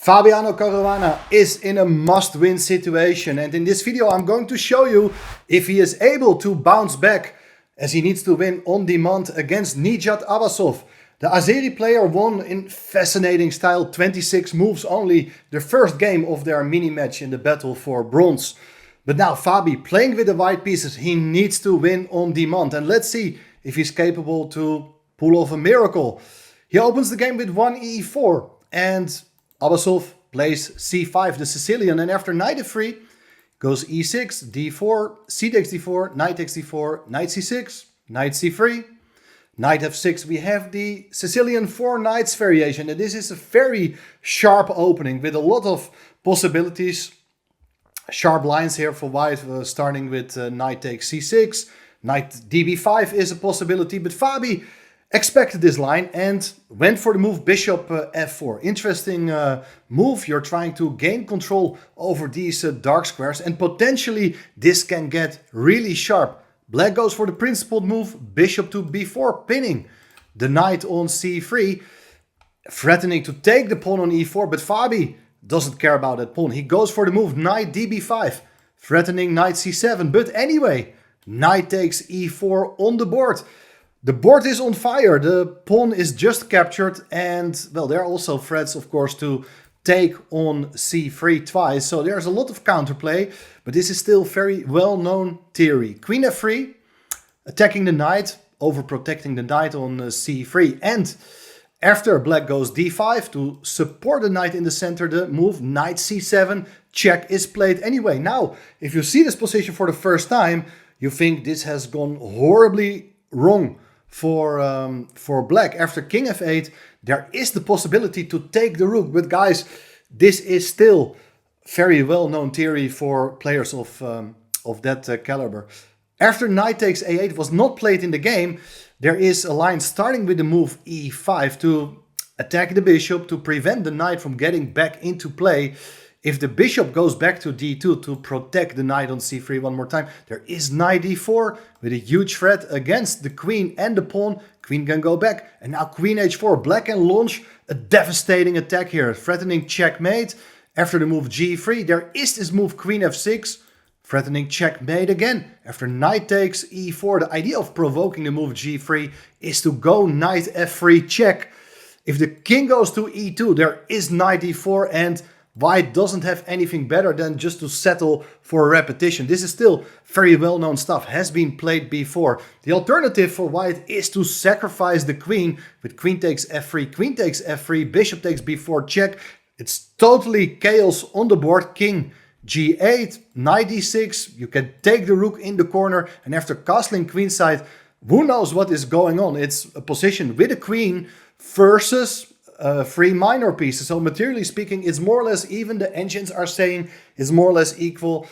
Fabiano Caruana is in a must-win situation, and in this video I'm going to show you if he is able to bounce back as he needs to win on demand against Nijat Abasov. The Azeri player won in fascinating style, 26 moves only, the first game of their mini-match in the battle for bronze. But now Fabi, playing with the white pieces, he needs to win on demand, and let's see if he's capable to pull off a miracle. He opens the game with 1 e4 and Abasov plays c5, the Sicilian, and after knight f3 goes e6, d4, c takes d4, knight takes d4, knight c6, knight c3, knight f6. We have the Sicilian 4 knights variation, and this is a very sharp opening with a lot of possibilities. Sharp lines here for white, starting with knight takes c6, knight db5 is a possibility, but Fabi expected this line and went for the move bishop f4. Interesting move. You're trying to gain control over these dark squares, and potentially this can get really sharp. Black goes for the principled move bishop to b4, pinning the knight on c3, threatening to take the pawn on e4, but Fabi doesn't care about that pawn. He goes for the move knight db5, threatening knight c7, but anyway, knight takes e4 on the board. The board is on fire, the pawn is just captured, and well, there are also threats, of course, to take on c3 twice, so there's a lot of counterplay, but this is still very well-known theory. Queen f3, attacking the knight, overprotecting the knight on c3, and after black goes d5 to support the knight in the center, the move knight c7, check is played anyway. Now, if you see this position for the first time, you think this has gone horribly wrong for black. After king f8, there is the possibility to take the rook, but guys, this is still very well-known theory for players of that caliber. After knight takes a8 was not played in the game, there is a line starting with the move e5 to attack the bishop, to prevent the knight from getting back into play. If the bishop goes back to d2 to protect the knight on c3 one more time, there is knight d4 with a huge threat against the queen and the pawn. Queen can go back, and now queen h4. Black can launch a devastating attack here, threatening checkmate. After the move g3, there is this move queen f6, threatening checkmate again. After knight takes e4, the idea of provoking the move g3 is to go knight f3 check. If the king goes to e2, there is knight d4, and white doesn't have anything better than just to settle for a repetition. This is still very well-known stuff, has been played before. The alternative for white is to sacrifice the queen with queen takes f3, bishop takes b4 check. It's totally chaos on the board. King g8, knight d6, you can take the rook in the corner, and after castling queenside, who knows what is going on. It's a position with a queen versus 3 minor pieces. So materially speaking, it's more or less even. The engines are saying it's more or less equal.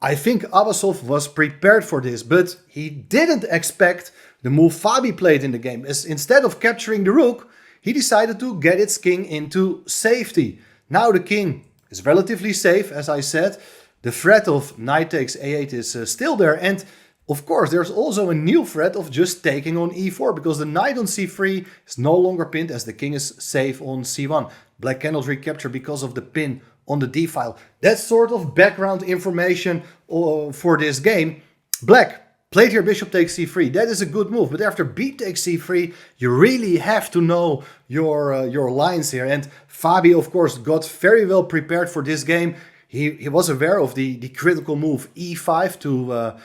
I think Abasov was prepared for this, but he didn't expect the move Fabi played in the game. As instead of capturing the rook, he decided to get its king into safety. Now the king is relatively safe, as I said. The threat of knight takes a8 is still there, and of course, there's also a new threat of just taking on e4, because the knight on c3 is no longer pinned as the king is safe on c1. Black cannot recapture because of the pin on the d-file. That's sort of background information for this game. Black played here bishop takes c3. That is a good move, but after b takes c3, you really have to know your lines here. And Fabi, of course, got very well prepared for this game. He was aware of the critical move e5 to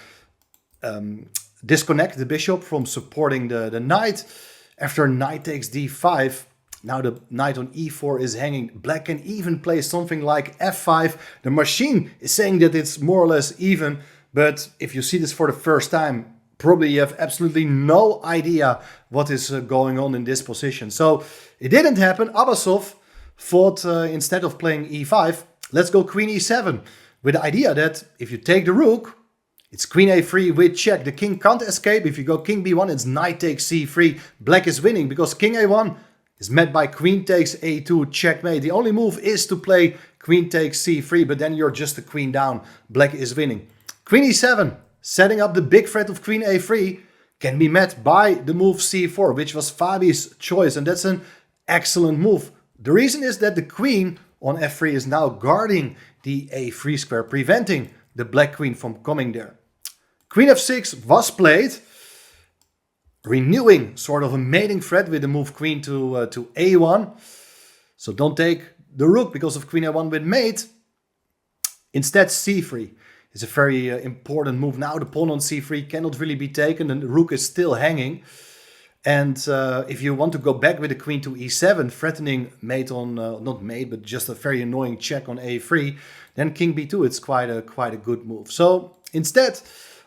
disconnect the bishop from supporting the knight. After knight takes d5, now the knight on e4 is hanging. Black can even play something like f5. The machine is saying that it's more or less even, but if you see this for the first time, probably you have absolutely no idea what is going on in this position. So it didn't happen. Abasov thought instead of playing e5, let's go queen e7, with the idea that if you take the rook, it's queen a3 with check. The king can't escape. If you go king b1, it's knight takes c3. Black is winning because king a1 is met by queen takes a2 checkmate. The only move is to play queen takes c3, but then you're just a queen down. Black is winning. Queen e7, setting up the big threat of queen a3, can be met by the move c4, which was Fabi's choice, and that's an excellent move. The reason is that the queen on f3 is now guarding the a3 square, preventing the black queen from coming there. Queen f6 was played, renewing sort of a mating threat with the move queen to a1. So don't take the rook because of queen a1 with mate. Instead, c3 is a very important move. Now the pawn on c3 cannot really be taken and the rook is still hanging. And if you want to go back with the queen to e7, threatening mate on, not mate, but just a very annoying check on a3, then king b2, it's quite a good move. So instead,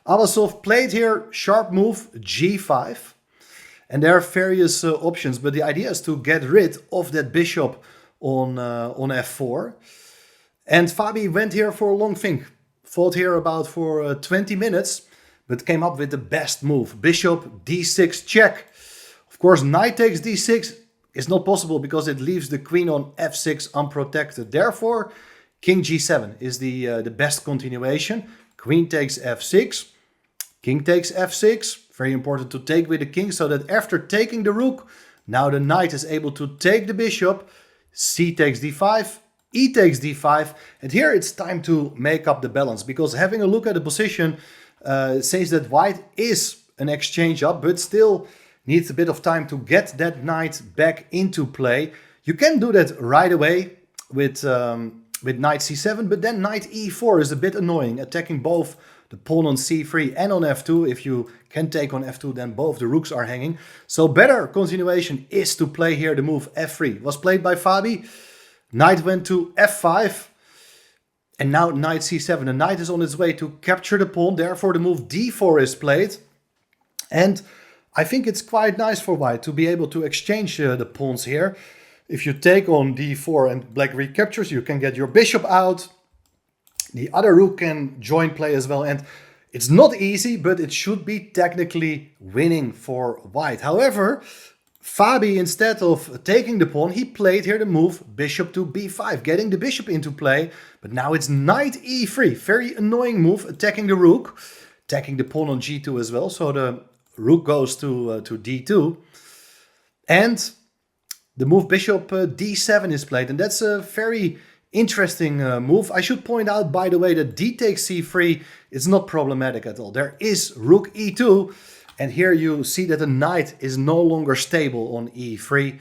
Abasov played here sharp move g5. And there are various options, but the idea is to get rid of that bishop on f4. And Fabi went here for a long think. Fought here about for 20 minutes, but came up with the best move. Bishop d6 check. Of course, knight takes d6 is not possible because it leaves the queen on f6 unprotected. Therefore, king g7 is the best continuation. Queen takes f6. King takes f6. Very important to take with the king so that after taking the rook, now the knight is able to take the bishop. C takes d5. E takes d5, and here it's time to make up the balance, because having a look at the position says that white is an exchange up, but still needs a bit of time to get that knight back into play. You can do that right away with knight c7, but then knight e4 is a bit annoying, attacking both the pawn on c3 and on f2. If you can take on f2, then both the rooks are hanging. So better continuation is to play here the move f3. Was played by Fabi. Knight went to f5, and now knight c7. The knight is on its way to capture the pawn, therefore the move d4 is played. And I think it's quite nice for white to be able to exchange the pawns here. If you take on d4 and black recaptures, you can get your bishop out. The other rook can join play as well, and it's not easy, but it should be technically winning for white. However, Fabi, instead of taking the pawn, he played here the move bishop to b5, getting the bishop into play. But now it's knight e3, very annoying move, attacking the rook, attacking the pawn on g2 as well. So the rook goes to d2. And the move bishop d7 is played, and that's a very interesting move. I should point out, by the way, that d takes c3 is not problematic at all. There is rook e2. And here you see that the knight is no longer stable on e3.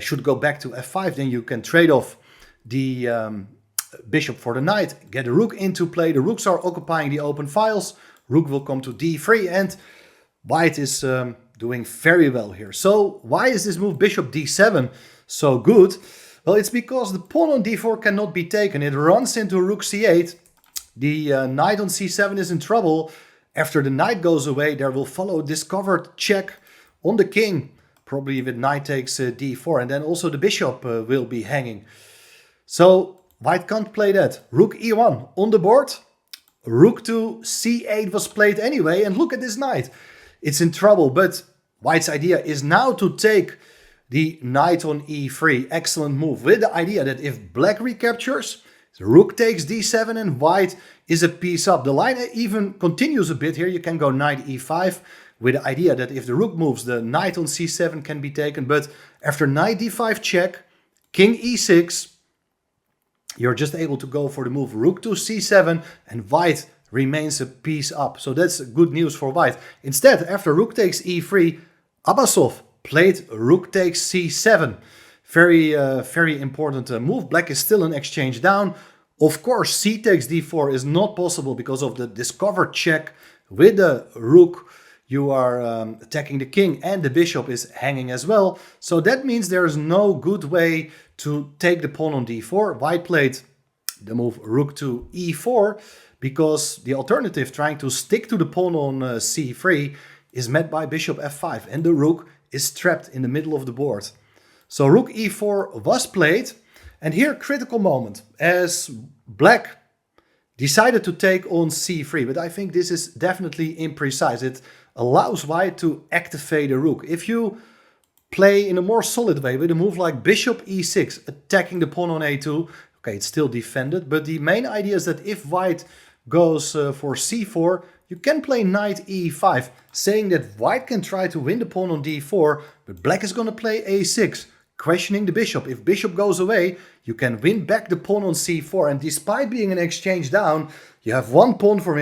Should go back to f5, then you can trade off the bishop for the knight, get the rook into play. The rooks are occupying the open files. Rook will come to d3, and white is doing very well here. So why is this move bishop d7 so good? Well, it's because the pawn on d4 cannot be taken. It runs into rook c8. The knight on c7 is in trouble. After the knight goes away, there will follow a discovered check on the king, probably with knight takes d4, and then also the bishop will be hanging. So white can't play that. Rook e1 on the board. Rook to c8 was played anyway, and look at this knight. It's in trouble, but white's idea is now to take the knight on e3. Excellent move, with the idea that if black recaptures, the rook takes d7 and white is a piece up. The line even continues a bit here. You can go knight e5 with the idea that if the rook moves, the knight on c7 can be taken. But after knight d5 check, king e6, you're just able to go for the move rook to c7, and white remains a piece up. So that's good news for white. Instead, after rook takes e3, Abasov played rook takes c7. Very important move. Black is still an exchange down. Of course, c takes d4 is not possible because of the discovered check with the rook. You are attacking the king, and the bishop is hanging as well. So that means there is no good way to take the pawn on d4. White played the move rook to e4 because the alternative, trying to stick to the pawn on c3, is met by bishop f5, and the rook is trapped in the middle of the board. So rook e4 was played, and here critical moment, as black decided to take on c3, but I think this is definitely imprecise. It allows white to activate the rook. If you play in a more solid way with a move like bishop e6, attacking the pawn on a2, okay, it's still defended, but the main idea is that if white goes for c4, you can play knight e5, saying that white can try to win the pawn on d4, but black is going to play a6. questioning the bishop. If bishop goes away, you can win back the pawn on c4, and despite being an exchange down, you have one pawn for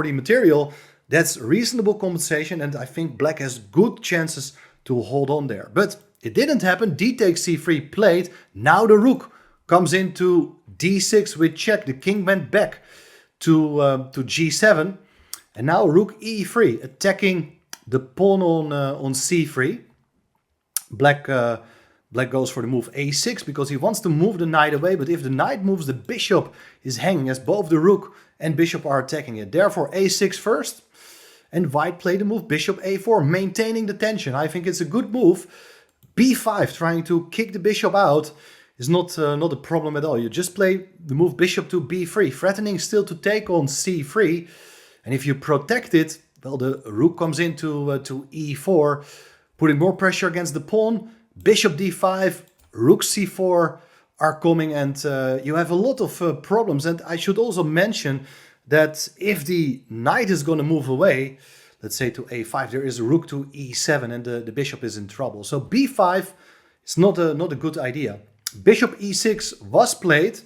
the material. That's reasonable compensation, and I think black has good chances to hold on there. But it didn't happen. D takes c3 played. Now the rook comes into d6 with check. The king went back to g7, and now rook e3, attacking the pawn on c3. Black goes for the move a6 because he wants to move the knight away, but if the knight moves, the bishop is hanging as both the rook and bishop are attacking it. Therefore a6 first, and white played the move bishop a4, maintaining the tension. I think it's a good move. b5, trying to kick the bishop out, is not a problem at all. You just play the move bishop to b3, threatening still to take on c3, and if you protect it, well, the rook comes into to e4, putting more pressure against the pawn. Bishop d5, rook c4 are coming, and you have a lot of problems. And I should also mention that if the knight is going to move away, let's say to a5, there is a rook to e7, and the bishop is in trouble. So b5 is not a good idea. Bishop e6 was played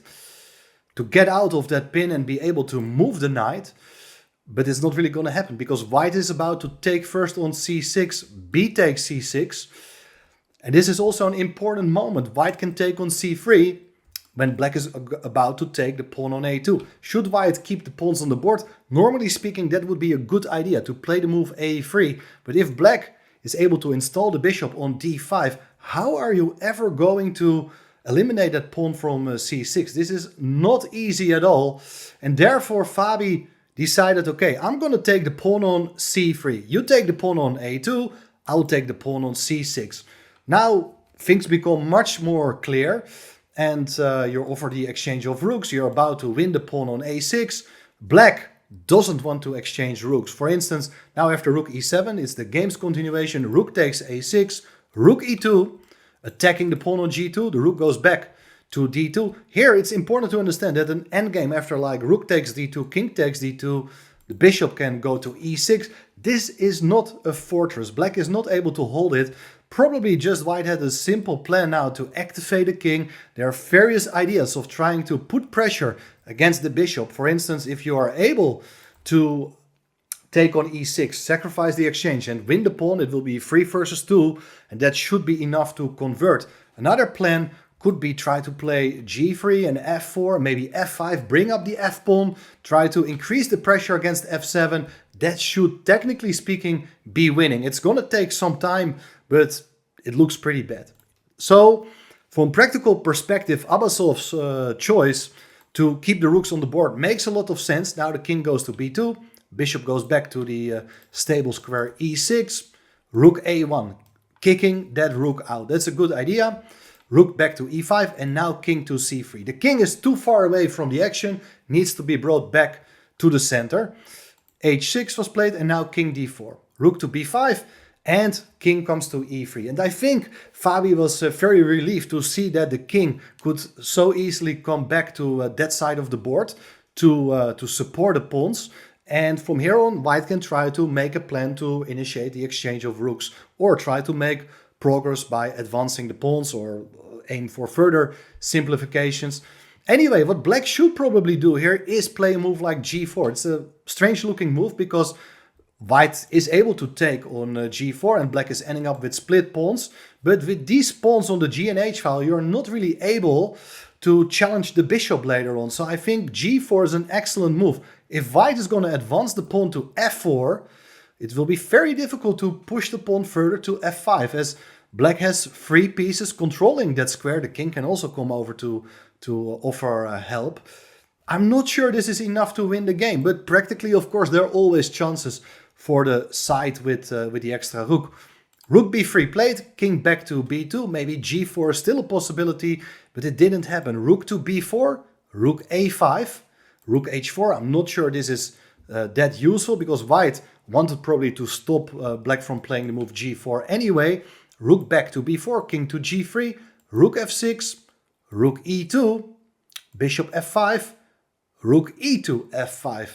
to get out of that pin and be able to move the knight. But it's not really going to happen because white is about to take first on c6, b takes c6. And this is also an important moment. White can take on c3 when black is about to take the pawn on a2. Should white keep the pawns on the board? Normally speaking, that would be a good idea to play the move a3. But if black is able to install the bishop on d5, how are you ever going to eliminate that pawn from c6? This is not easy at all. And therefore, Fabi decided, okay, I'm going to take the pawn on c3. You take the pawn on a2, I'll take the pawn on c6. Now things become much more clear, and you're offered the exchange of rooks. You're about to win the pawn on a6. Black doesn't want to exchange rooks. For instance, now after rook e7, it's the game's continuation. Rook takes a6, rook e2, attacking the pawn on g2. The rook goes back to d2. Here it's important to understand that an endgame after like rook takes d2, king takes d2, the bishop can go to e6. This is not a fortress. Black is not able to hold it. Probably just white had a simple plan now to activate the king. There are various ideas of trying to put pressure against the bishop. For instance, if you are able to take on e6, sacrifice the exchange and win the pawn, it will be 3 versus 2, and that should be enough to convert. Another plan could be try to play g3 and f4, maybe f5, bring up the f-pawn, try to increase the pressure against f7. That should, technically speaking, be winning. It's going to take some time, but it looks pretty bad. So, from practical perspective, Abasov's choice to keep the rooks on the board makes a lot of sense. Now the king goes to b2, bishop goes back to the stable square e6, rook a1, kicking that rook out. That's a good idea. Rook back to e5, and now king to c3. The king is too far away from the action, needs to be brought back to the center. h6 was played, and now king d4. Rook to b5, and king comes to e3. And I think Fabi was very relieved to see that the king could so easily come back to that side of the board to support the pawns. And from here on, white can try to make a plan to initiate the exchange of rooks, or try to make progress by advancing the pawns, or aim for further simplifications. Anyway, what black should probably do here is play a move like g4. It's a strange looking move because white is able to take on g4 and black is ending up with split pawns. But with these pawns on the g and h file, you're not really able to challenge the bishop later on. So I think g4 is an excellent move. If white is going to advance the pawn to f4, it will be very difficult to push the pawn further to f5, as black has 3 pieces controlling that square. The king can also come over to offer help. I'm not sure this is enough to win the game, but practically, of course, there are always chances for the side with the extra rook. Rook b3 played, king back to b2, maybe g4 is still a possibility, but it didn't happen. Rook to b4, rook a5, rook h4. I'm not sure this is that useful because white wanted probably to stop black from playing the move g4 anyway. Rook back to b4, king to g3, rook f6, rook e2, bishop f5, rook e2, f5.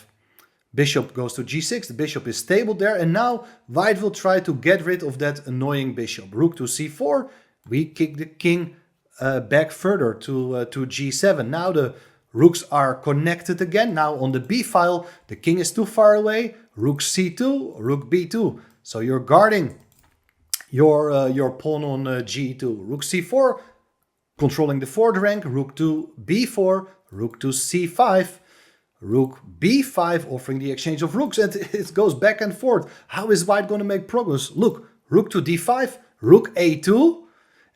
Bishop goes to g6, the bishop is stable there, and now white will try to get rid of that annoying bishop. Rook to c4, we kick the king back further to g7. Now the rooks are connected again. Now on the b file, the king is too far away. Rook c2, rook b2. So you're guarding your pawn on g2. Rook c4, controlling the fourth rank. Rook to b4, rook to c5. Rook b5, offering the exchange of rooks, and it goes back and forth. How is white going to make progress? Look, rook to d5, rook a2,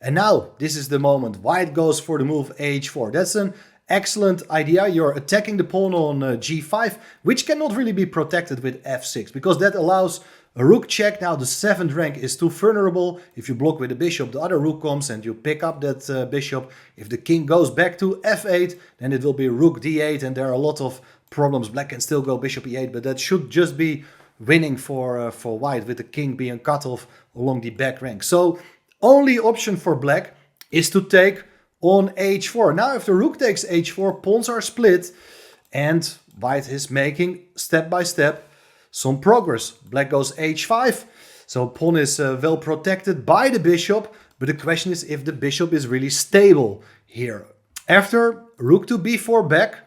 and now this is the moment. White goes for the move h4. That's an excellent idea. You're attacking the pawn on g5, which cannot really be protected with f6, because that allows a rook check. Now the 7th rank is too vulnerable. If you block with the bishop, the other rook comes and you pick up that bishop. If the king goes back to f8, then it will be rook d8, and there are a lot of problems. Black can still go bishop e8, but that should just be winning for white, with the king being cut off along the back rank. So only option for black is to take on h4. Now if the rook takes h4, pawns are split, and white is making step by step some progress. Black goes h5, so pawn is well protected by the bishop, but the question is if the bishop is really stable here. After rook to b4 back,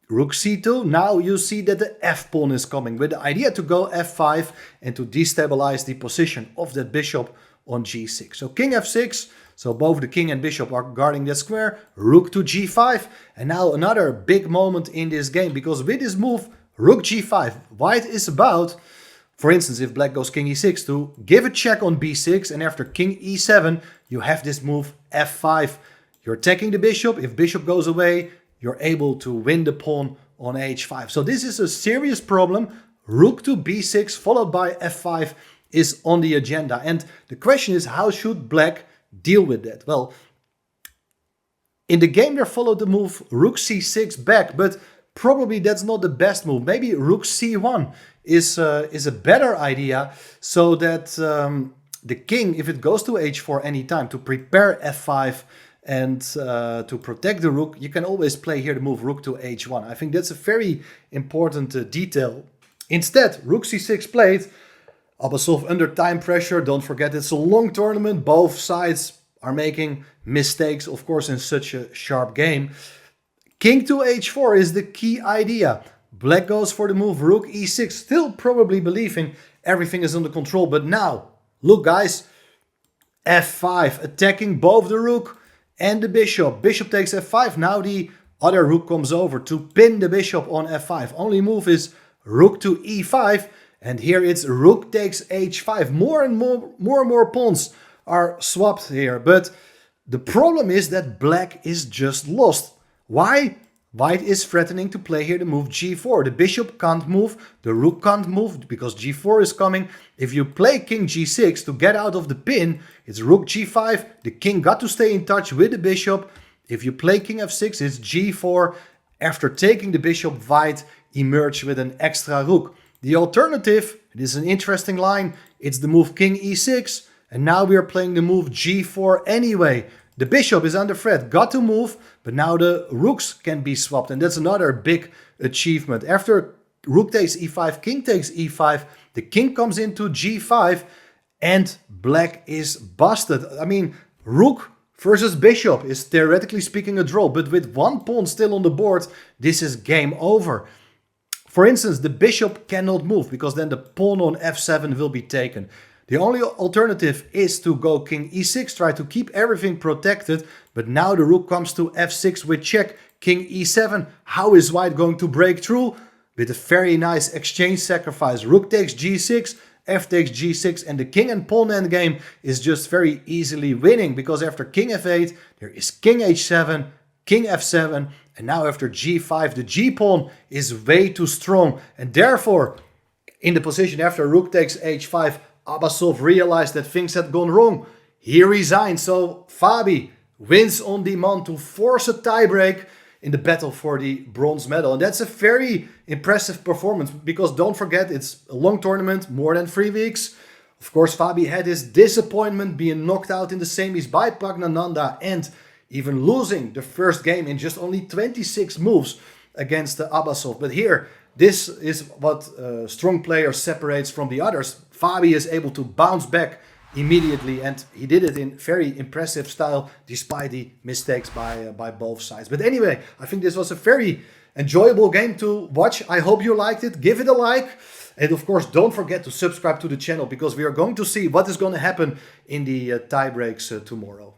rook c2, now you see that the f pawn is coming, with the idea to go f5 and to destabilize the position of that bishop on g6. So king f6, so both the king and bishop are guarding that square. Rook to g5, and now another big moment in this game, because with this move, rook g5, white is about, for instance, if black goes king e6, to give a check on b6, and after king e7, you have this move f5. You're attacking the bishop. If bishop goes away, you're able to win the pawn on h5. So this is a serious problem. Rook to b6 followed by f5 is on the agenda. And the question is, how should black deal with that? Well, in the game they followed the move rook c6 back, but probably that's not the best move. Maybe rook c1 is a better idea, so that the king, if it goes to h4 anytime, to prepare f5 and to protect the rook, you can always play here the move rook to h1. I think that's a very important detail. Instead, rook c6 played. Abasov under time pressure. Don't forget, it's a long tournament. Both sides are making mistakes, of course, in such a sharp game. King to h4 is the key idea. Black goes for the move rook e6, still probably believing everything is under control. But now, look guys, f5, attacking both the rook and the bishop. Bishop takes f5. Now the other rook comes over to pin the bishop on f5. Only move is rook to e5. And here it's rook takes h5. More and more pawns are swapped here. But the problem is that black is just lost. Why? White is threatening to play here the move g4. The bishop can't move, the rook can't move because g4 is coming. If you play king g6 to get out of the pin, it's rook g5. The king got to stay in touch with the bishop. If you play king f6, it's g4. After taking the bishop, white emerged with an extra rook. The alternative, it is an interesting line, it's the move king e6. And now we are playing the move g4 anyway. The bishop is under threat, got to move, but now the rooks can be swapped. And that's another big achievement. After rook takes e5, king takes e5, the king comes into g5, and black is busted. I mean, rook versus bishop is theoretically speaking a draw, but with one pawn still on the board, this is game over. For instance, the bishop cannot move, because then the pawn on f7 will be taken. The only alternative is to go king e6, try to keep everything protected, but now the rook comes to f6 with check, king e7. How is white going to break through? With a very nice exchange sacrifice. Rook takes g6, f takes g6, and the king and pawn endgame is just very easily winning, because after king f8, there is king h7, king f7, and now after g5, the g-pawn is way too strong, and therefore, in the position after rook takes h5, Abasov realized that things had gone wrong. He resigned, so Fabi wins on demand to force a tiebreak in the battle for the bronze medal. And that's a very impressive performance, because don't forget, it's a long tournament, more than 3 weeks. Of course, Fabi had his disappointment being knocked out in the semis by Pagnananda and even losing the first game in just only 26 moves against Abasov. But here, this is what strong player separates from the others. Fabi is able to bounce back immediately, and he did it in very impressive style despite the mistakes by both sides. But anyway, I think this was a very enjoyable game to watch. I hope you liked it. Give it a like. And of course, don't forget to subscribe to the channel, because we are going to see what is going to happen in the tie breaks tomorrow.